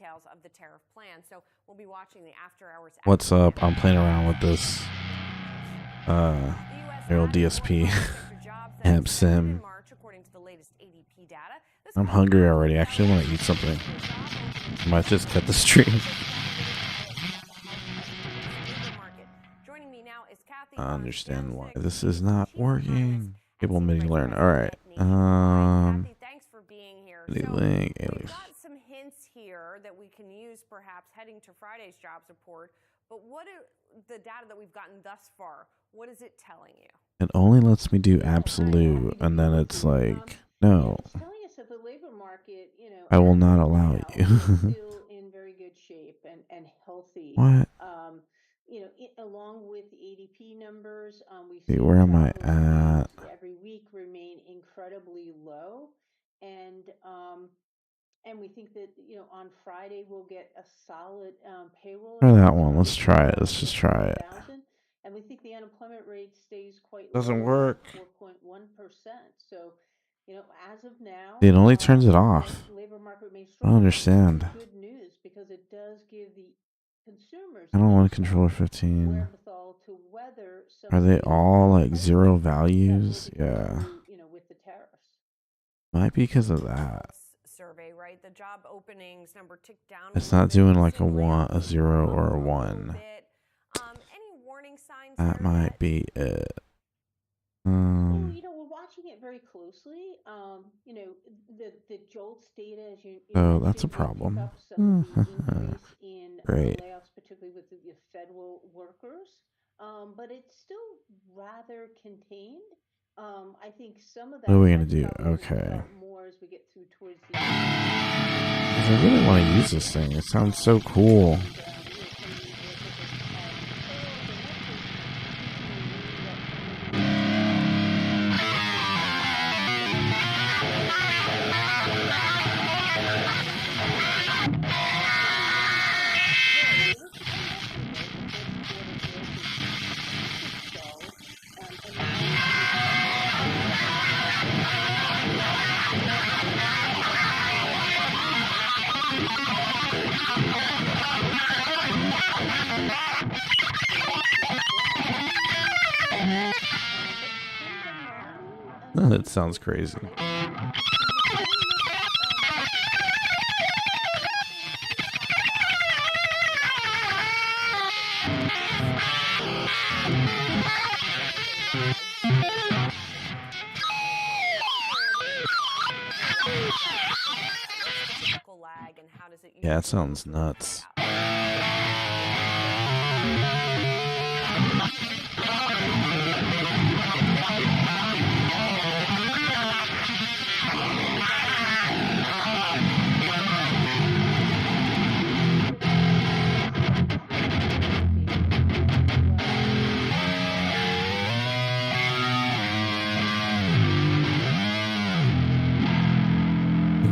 details of the tariff plan. So we'll be watching the after hours. What's up? I'm playing around with this Aerial DSP amp sim. I'm hungry already. Actually, I want to eat something. I might just cut the stream. I understand why this is not working. Cable Midi learn. All right. Thanks for being here. Midi link. We've got some hints here that we can use, perhaps heading to Friday's jobs report. But what are the data that we've gotten thus far? What is it telling you? It only lets me do absolute, and then it's like, no, It's telling us that the labor market, I will not allow you. is still in very good shape and healthy. What? Along with the ADP numbers, we See, see where am I travel at? every week remain incredibly low, and we think that on Friday we'll get a solid payroll. Try that one. Let's try it. Let's just try it. And we think the unemployment rate stays quite Doesn't low, work. 4.1%. So, as of now, It only turns it off. Labor market remains I don't understand. Good news, because it does give the consumers. I don't want a controller 15. Wherewithal to weather some Are they all like zero values? that will be Yeah. through, with the tariffs. Might be because of that. Survey, right? The job openings number ticked down. It's not doing like a 1, a 0, or a 1. Any warning signs? That might be it. We're watching it very closely. The JOLTS data, as you So that's a problem. in Great. layoffs, particularly with the federal workers, but it's still rather contained. I think some of that. What are we gonna do? Okay. More as we get through towards the. I really want to use this thing. It sounds so cool. That sounds crazy. Yeah, it sounds nuts.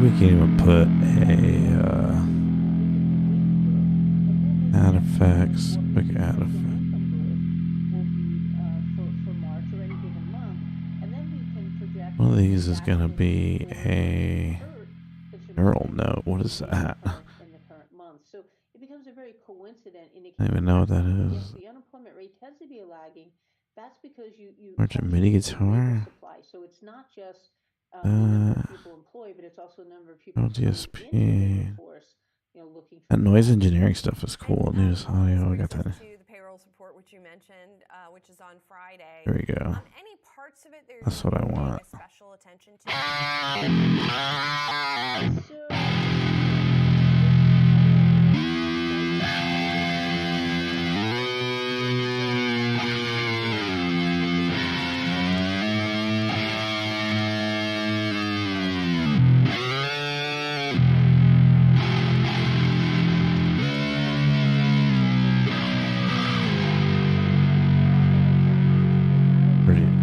We can even put a add effects, quick add effect. One of these is gonna be a neural note. What is that? So it becomes a very coincident indicator. I don't even know what that is. The unemployment rate tends to be lagging. That's because you Where's a MIDI guitar? So it's not just number of people employed, but it's also a number of people DSP. That noise engineering stuff is cool. News audio. I got that. The payroll support, which you mentioned, which is on Friday. There we go. Any parts of it That's what I want. Special attention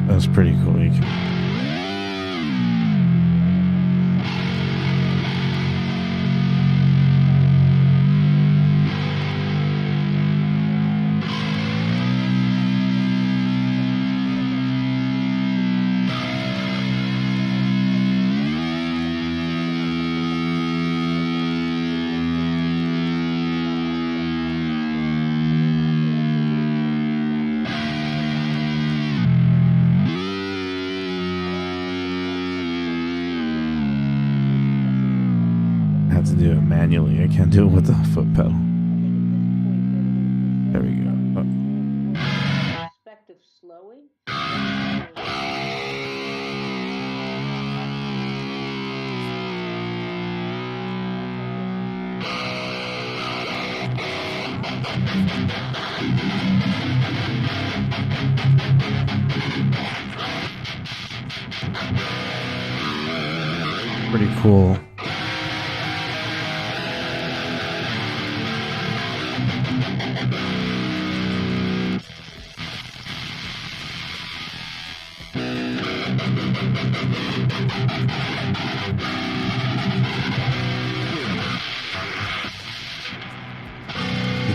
That's pretty cool. do it manually. I can't do it with the foot pedal. There we go. Aspect of slowing. Pretty cool.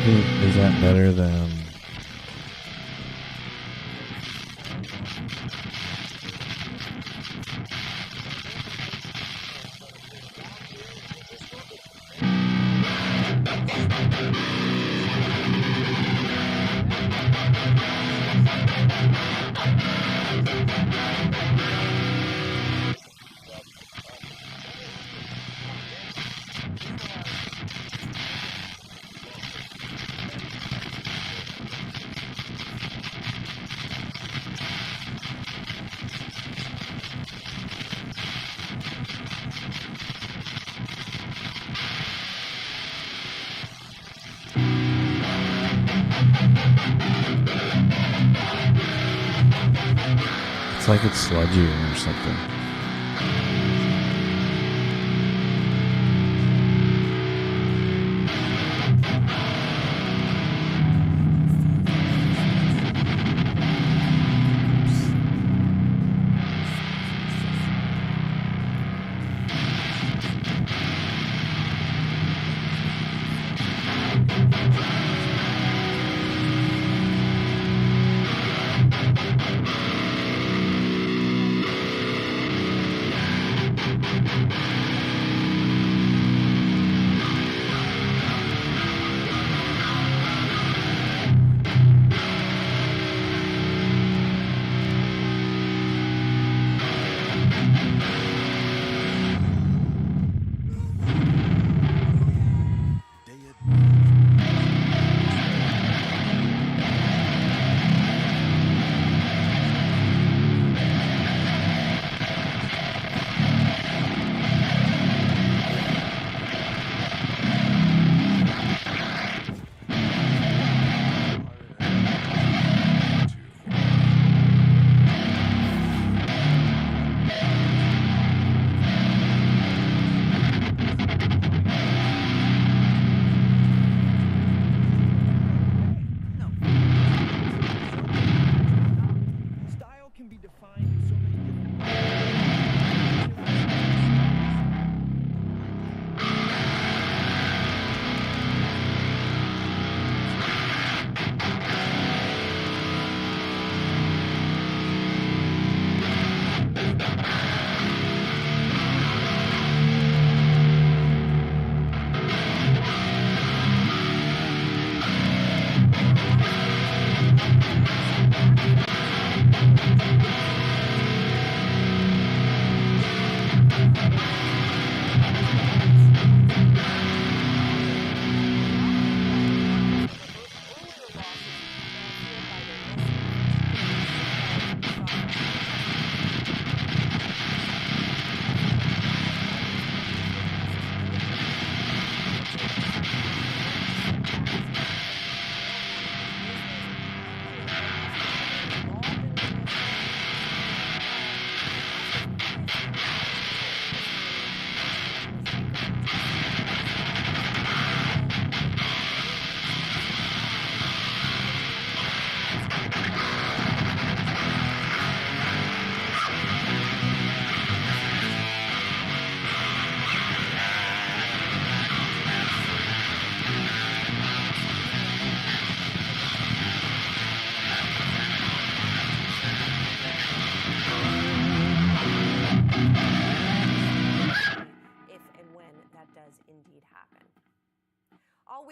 Is that better than... It's like it's sludgy or something.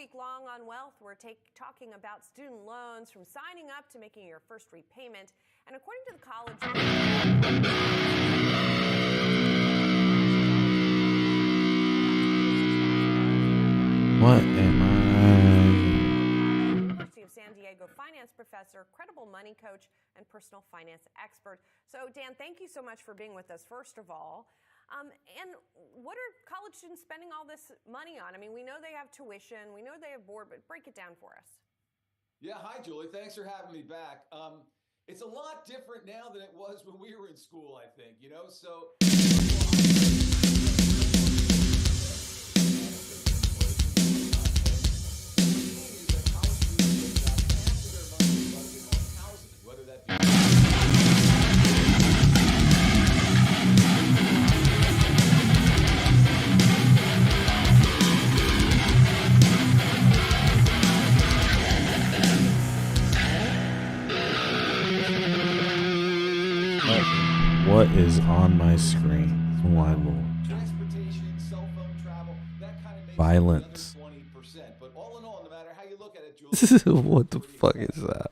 week long on Wealth, we're talking about student loans, from signing up to making your first repayment. And according to the college... What am University of San Diego finance professor, credible money coach, and personal finance expert. So, Dan, thank you so much for being with us, first of all. And what are college students spending all this money on? I mean, we know they have tuition, we know they have board, but break it down for us. Yeah, hi, Julie. Thanks for having me back. It's a lot different now than it was when we were in school, I think, you know? So whether that be what is on my screen? Oh my lord. transportation, cell phone travel, that kind of makes Violence. 20%. But all in all, no matter how you look at it, Julie, What the fuck is that?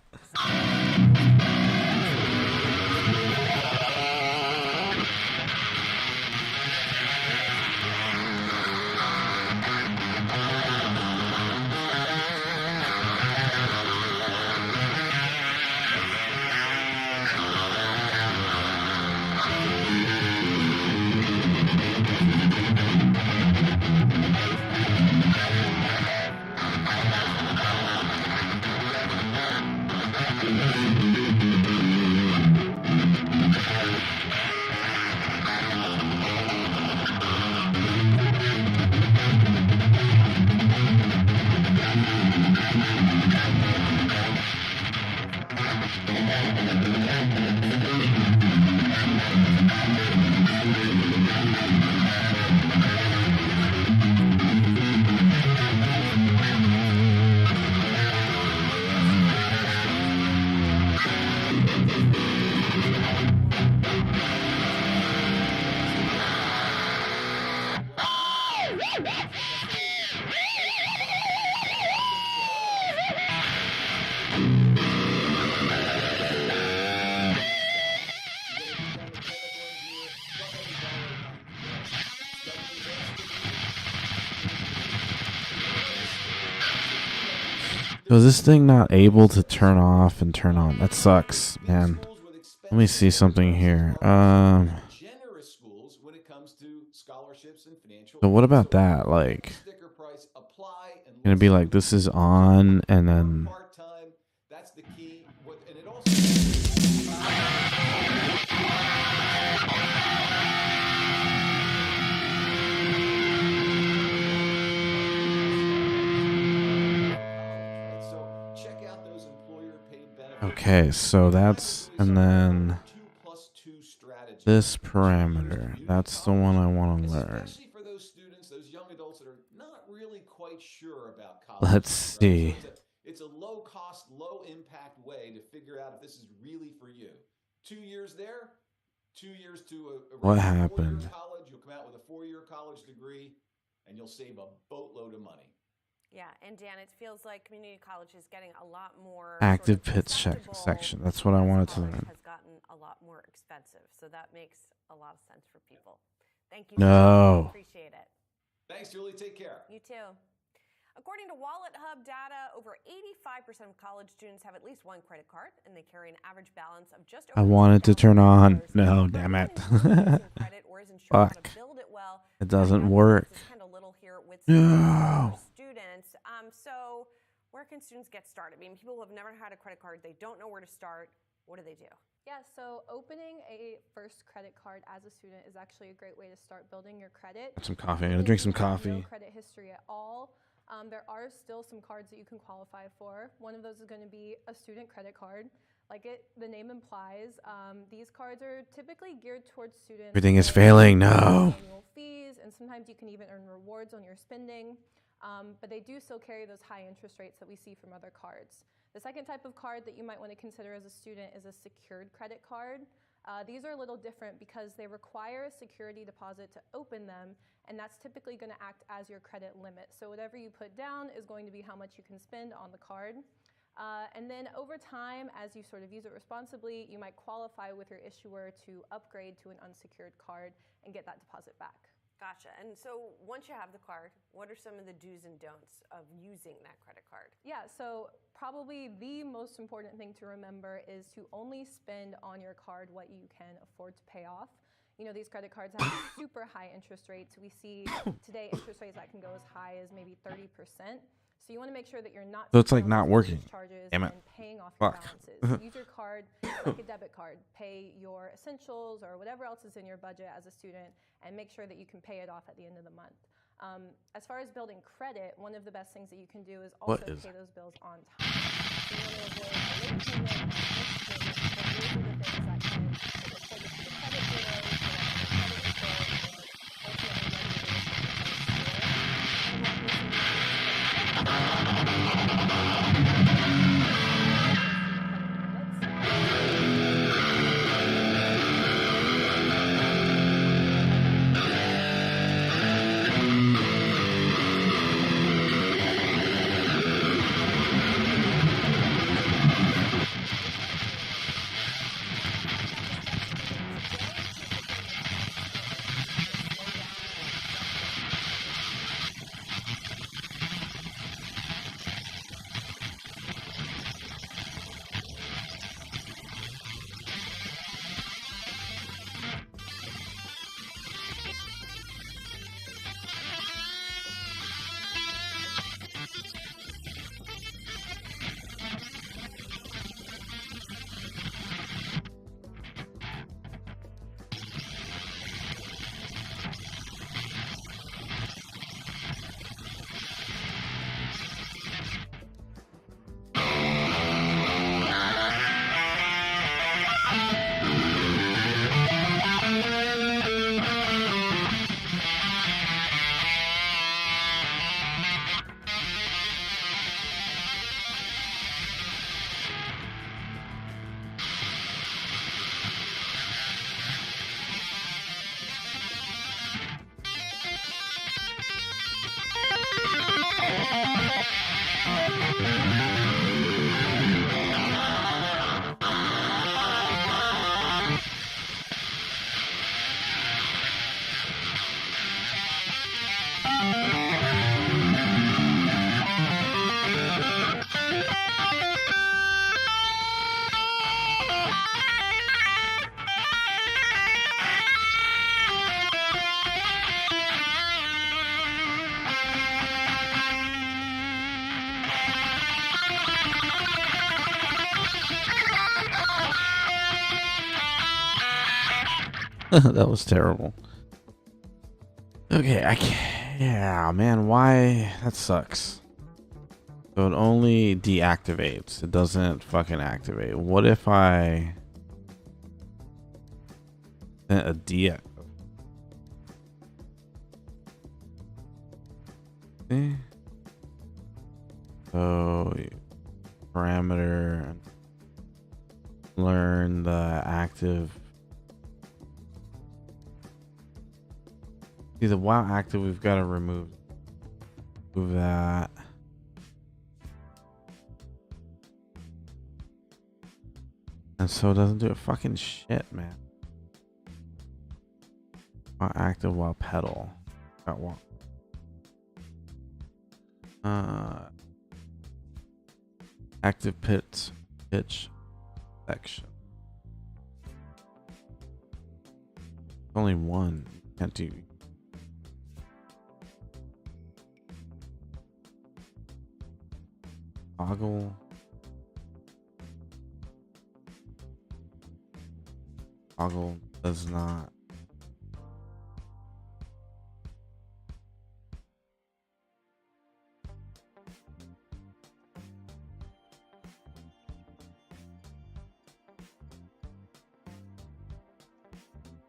Was this thing not able to turn off and turn on? That sucks, man. Let me see something here. generous schools when it comes to scholarships and financial So what aid. about So that? Like, sticker price, apply, and gonna be like this is on, and then part-time. That's the key. And it also right? So check out those employer-paid benefits. okay. So that's and then 2+2 strategy. this parameter. That's the one I want to learn. Especially for those students, those young adults that are not really quite sure about college. Let's right? see. So it's a low-cost, low-impact way to figure out if this is really for you. 2 years there, 2 years to a What regular happened? 4-year college. You'll come out with a 4-year college degree, and you'll save a boatload of money. Yeah, and Dan, it feels like community college is getting a lot more Active sort of pitch acceptable section. That's what I as wanted to college learn. has gotten a lot more expensive, so that makes a lot of sense for people. Thank you. No. Appreciate it. Thanks, Julie. Take care. You too. According to Wallet Hub data, over 85% of college students have at least one credit card, and they carry an average balance of just over I wanted to turn on. No, $2,000. damn it. Credit or isn't sure how to Fuck. build it well. It doesn't That work. is kind of little here with No. students. So where can students get started? I mean, people who have never had a credit card, they don't know where to start. What do they do? Yeah, so opening a first credit card as a student is actually a great way to start building your credit. Some coffee. I'm gonna drink some If you have coffee. No credit history at all. There are still some cards that you can qualify for. One of those is going to be a student credit card. Like the name implies, these cards are typically geared towards students. Everything is with failing. No. Annual fees, and sometimes you can even earn rewards on your spending. But they do still carry those high interest rates that we see from other cards. The second type of card that you might want to consider as a student is a secured credit card. These are a little different because they require a security deposit to open them, and that's typically going to act as your credit limit. So whatever you put down is going to be how much you can spend on the card. And then over time, as you sort of use it responsibly, you might qualify with your issuer to upgrade to an unsecured card and get that deposit back. Gotcha. And so once you have the card, what are some of the do's and don'ts of using that credit card? Yeah, so probably the most important thing to remember is to only spend on your card what you can afford to pay off. You know, these credit cards have super high interest rates. We see today interest rates that can go as high as maybe 30%. So you want to make sure that you're not So it's like taking on not those working. interest charges Damn it. and paying off Fuck. your balances. Use your card like a debit card. Pay your essentials or whatever else is in your budget as a student, and make sure that you can pay it off at the end of the month. As far as building credit, one of the best things that you can do is also pay those bills on time. So you want to avoid a late payment and missed payment, because those are the things that can get reported to the credit bureau, so that the credit report, and ultimately negatively affect your That was terrible. Okay, I can't. Yeah, man, why? That sucks. So it only deactivates. It doesn't fucking activate. What if I sent a deactivate? So parameter, learn the active. See the while active, we've got to remove that. And so it doesn't do a fucking shit, man. While active, while pedal. Got one. Active pitch section. Only one. Can't do. Toggle. Toggle does not.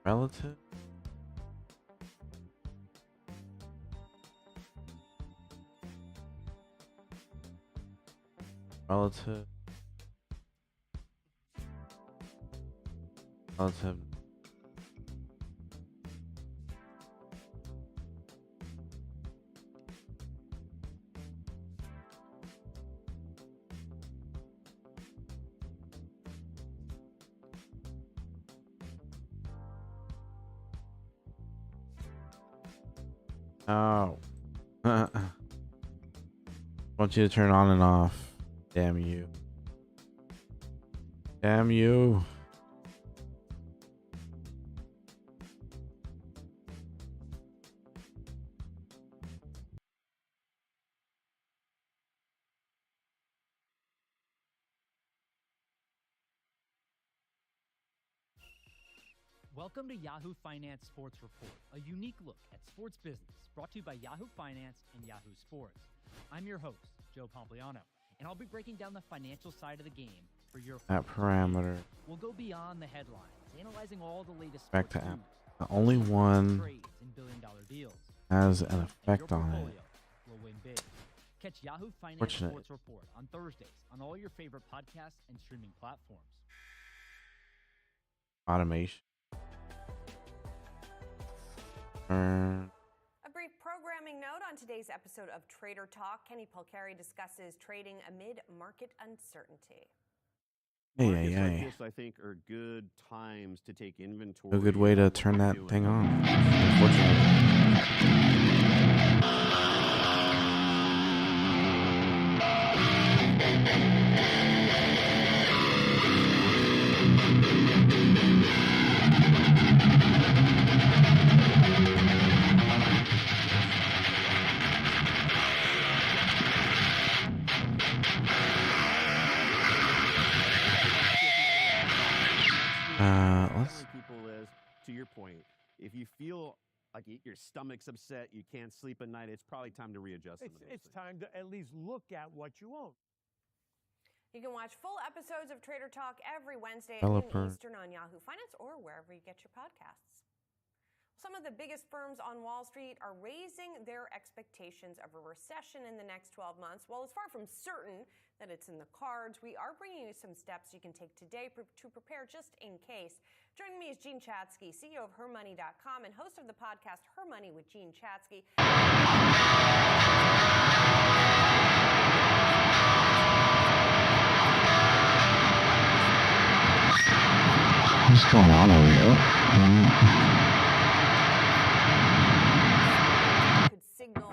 Relative. Relative. Relative. Oh. I want you to turn on and off. Damn you. Damn you. Welcome to Yahoo Finance Sports Report, a unique look at sports business brought to you by Yahoo Finance and Yahoo Sports. I'm your host, Joe Pompliano, and I'll be breaking down the financial side of the game for your That parameter. We'll go beyond the headlines, analyzing all the latest Back sports to app. news, The only one trades, and billion-dollar deals. has an And effect your on portfolio it. will win big. Catch Yahoo Finance Fortunate. Sports Report on Thursdays on all your favorite podcasts and streaming platforms. Automation. A brief programming note on today's episode of Trader Talk. Kenny Polcari discusses trading amid market uncertainty. Markets like Hey. this, I think, are good times to take inventory. A good way to of what turn you're that doing. thing on. Unfortunately. Let's. Telling people is, to your point, if you feel like your stomach's upset, you can't sleep at night, it's probably time to readjust some of those It's things. time to at least look at what you own. You can watch full episodes of Trader Talk every Wednesday at noon Developer. Eastern on Yahoo Finance or wherever you get your podcasts. Some of the biggest firms on Wall Street are raising their expectations of a recession in the next 12 months. While it's far from certain that it's in the cards, we are bringing you some steps you can take today to prepare just in case. Joining me is Gene Chatsky, CEO of HerMoney.com and host of the podcast Her Money with Gene Chatsky. What's going on over here? Could signal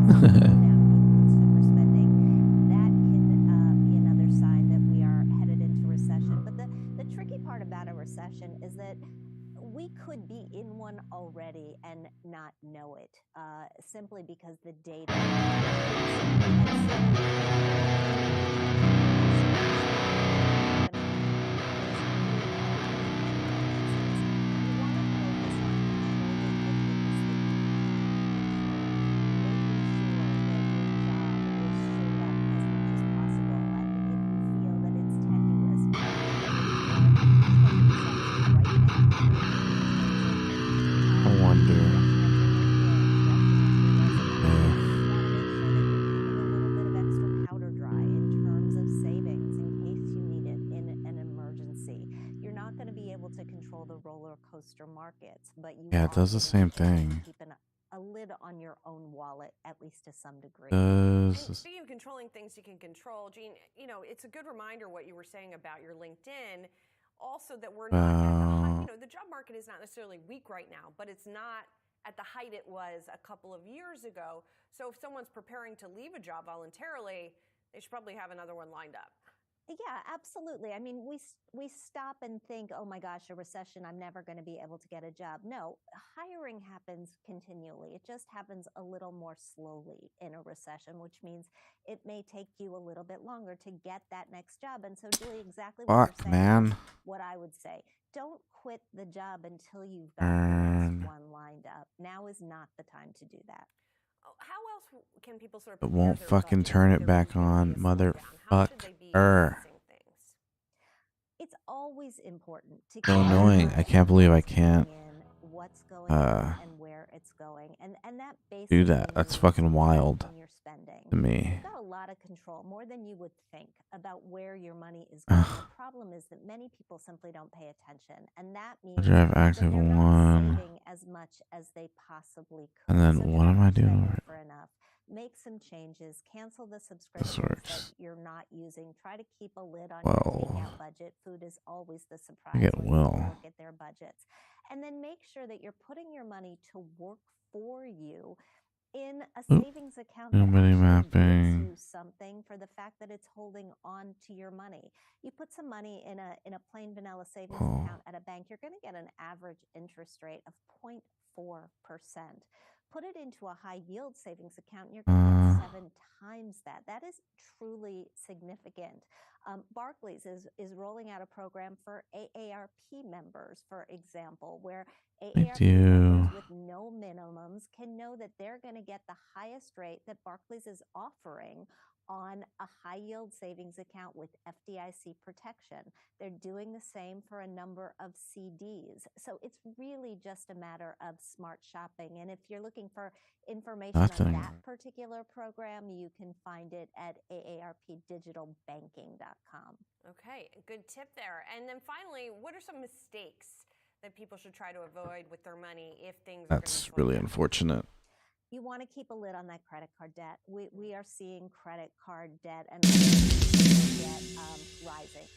consumer spending, that can be another sign that we are headed into recession. But the tricky part about a recession is that we could be in one already and not know it, simply because the data. I wonder. Markets, but you Yeah, it does the same thing. Keep a lid on your own wallet, at least to some degree. And Does speaking of controlling things you can control, Gene, it's a good reminder what you were saying about your LinkedIn. Also, that we're not at the height, the job market is not necessarily weak right now, but it's not at the height it was a couple of years ago. So if someone's preparing to leave a job voluntarily, they should probably have another one lined up. Yeah, absolutely. I mean, we stop and think, oh my gosh, a recession, I'm never going to be able to get a job. No, hiring happens continually. It just happens a little more slowly in a recession, which means it may take you a little bit longer to get that next job. And so doing exactly what fuck, you're saying, man? what I would say, don't quit the job until you've got the next one lined up. Now is not the time to do that. How else can people sort of It prepare won't their fucking budget turn if it there back really on, is a slowdown? How should they be motherfucker. balancing things? It's always important to So keep annoying. I can't believe I can't what's going on and where it's going, and that basically do that. That's means fucking wild when you're spending. to me. You've got a lot of control, more than you would think, about where your money is going. The problem is that many people simply don't pay attention, and that means Drive that active they're not one. saving as much as they possibly could. And then So what try am I not to doing pay over it? for enough. Make some changes. Cancel the subscriptions works. that you're not using. Try to keep a lid on Well, your takeout budget. Food is always the surprise I get when people will. look at their budgets. And then make sure that you're putting your money to work for you in a savings account that Nobody actually mapping. gives you something for the fact that it's holding on to your money. You put some money in a plain vanilla savings account at a bank, you're going to get an average interest rate of 0.4%. Put it into a high yield savings account and you're going to get 7 times that. That is truly significant. Barclays is rolling out a program for AARP members, for example, where AARP members with no minimums can know that they're going to get the highest rate that Barclays is offering on a high yield savings account with FDIC protection. They're doing the same for a number of CDs. So it's really just a matter of smart shopping. And if you're looking for information on that particular program, you can find it at aarpdigitalbanking.com. Okay, good tip there. And then finally, what are some mistakes that people should try to avoid with their money if things are That's really unfortunate. You want to keep a lid on that credit card debt. We are seeing credit card debt and debt rising.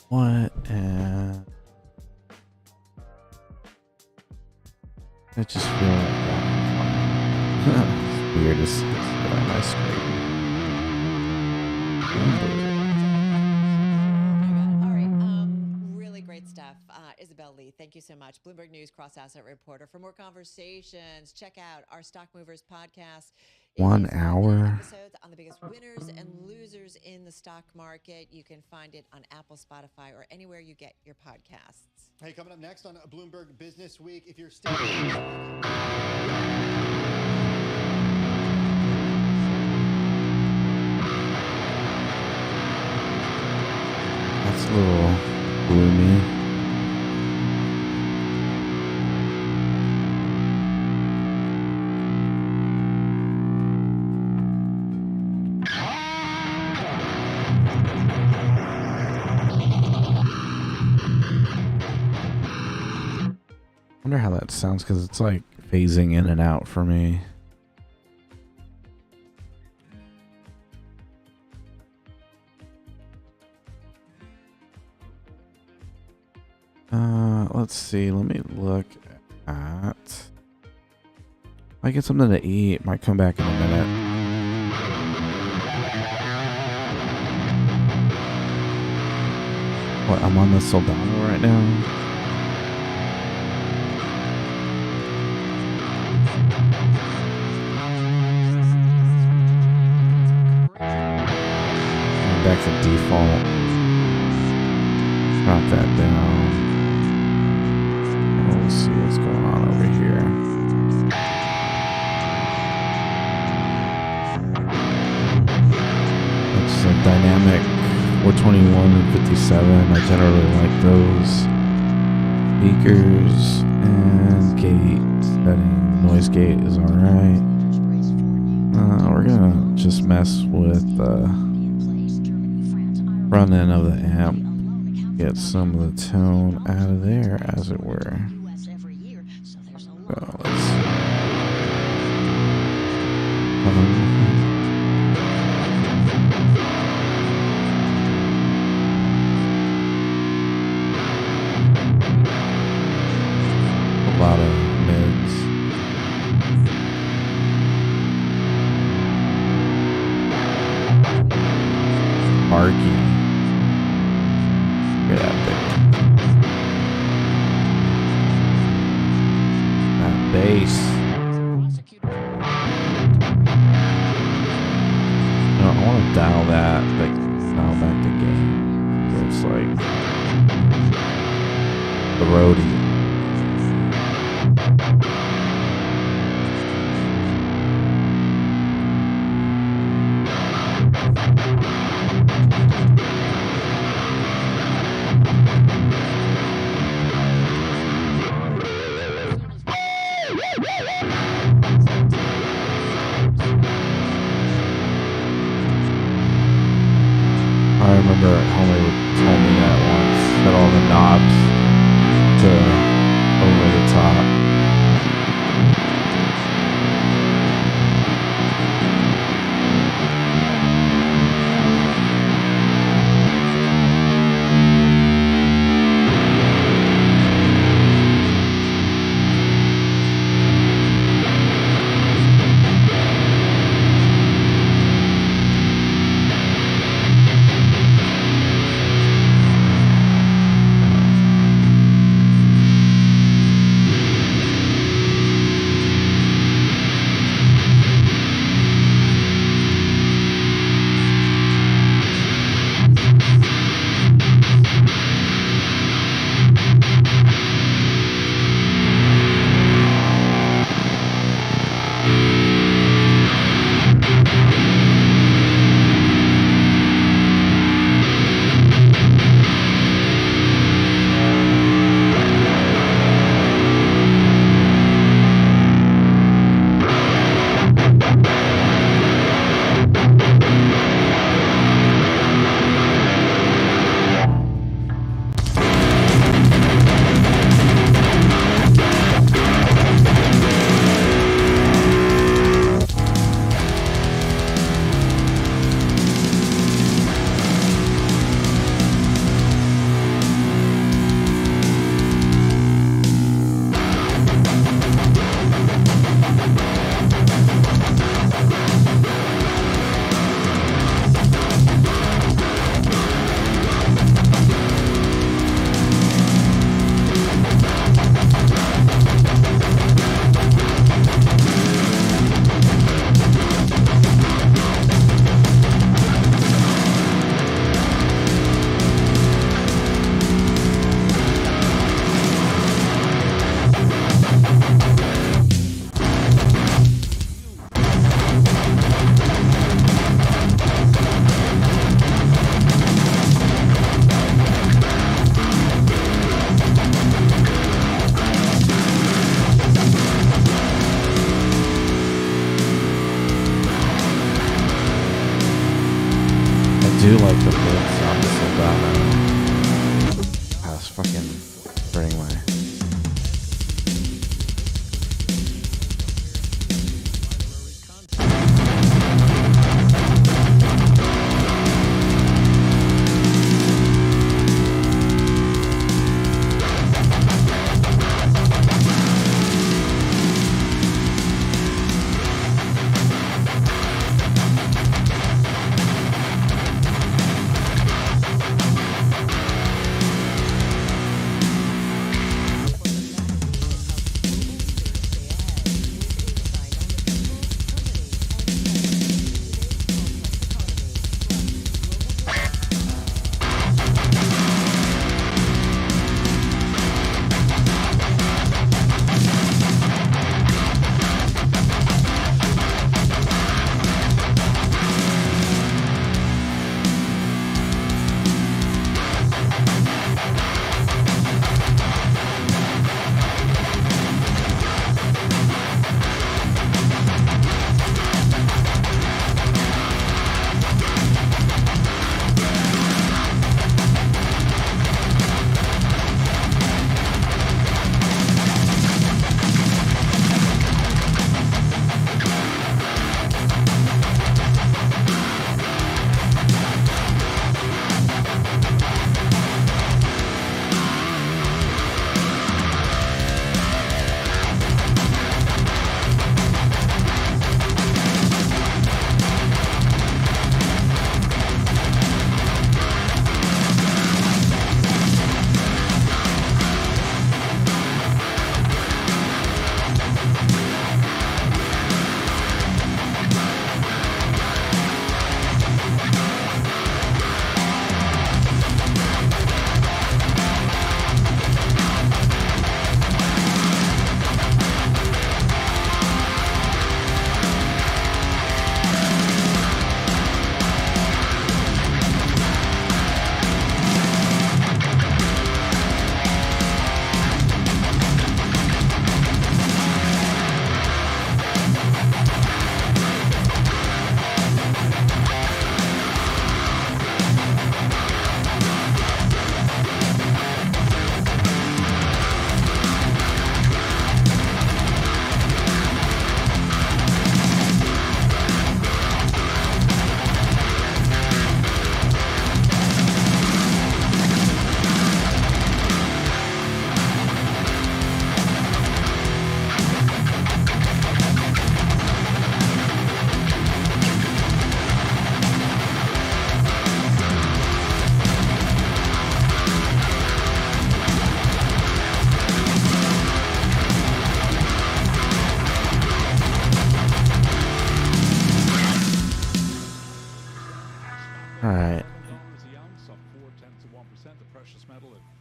What? I just feel like it's weird to see this on my screen. All right. Really great stuff. Isabel Lee, thank you so much. Bloomberg News cross-asset reporter. For more conversations, check out our Stock Movers podcast. 1 hour. Episodes on the biggest winners and losers in the stock market. You can find it on Apple, Spotify, or anywhere you get your podcasts. Hey, coming up next on Bloomberg Business Week, if you're still... That's a little gloomy. Wonder how that sounds because it's like phasing in and out for me. Let's see. Let me look at. I get something to eat. Might come back in a minute. What? I'm on the Soldano right now. Back to default. Drop that down. Let's see what's going on over here. It's a dynamic 421 and 57. I generally like those. Speakers and gate setting. Noise gate is alright. We're gonna just mess with the front end of the amp. Get some of the tone out of there, as it were. So let's a lot of mids. Arky. Look at that thing. That bass. No, I want to dial that, like, dial back the gain. So it's like the roadie. I remember homie told me that once, that all the knobs to over the top. I do like the bits on the Soldano. I was fucking burning my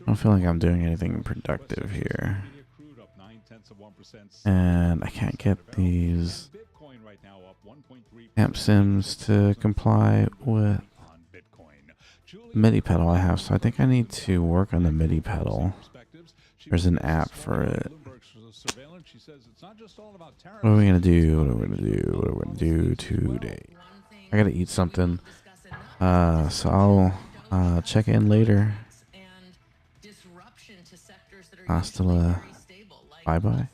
I don't feel like I'm doing anything productive here. And I can't get these amp sims to comply with MIDI pedal I have, so I think I need to work on the MIDI pedal. There's an app for it. What are we gonna do? What are we gonna do? What are we gonna do today? I gotta eat something. So I'll check in later. Hasta la. Bye bye.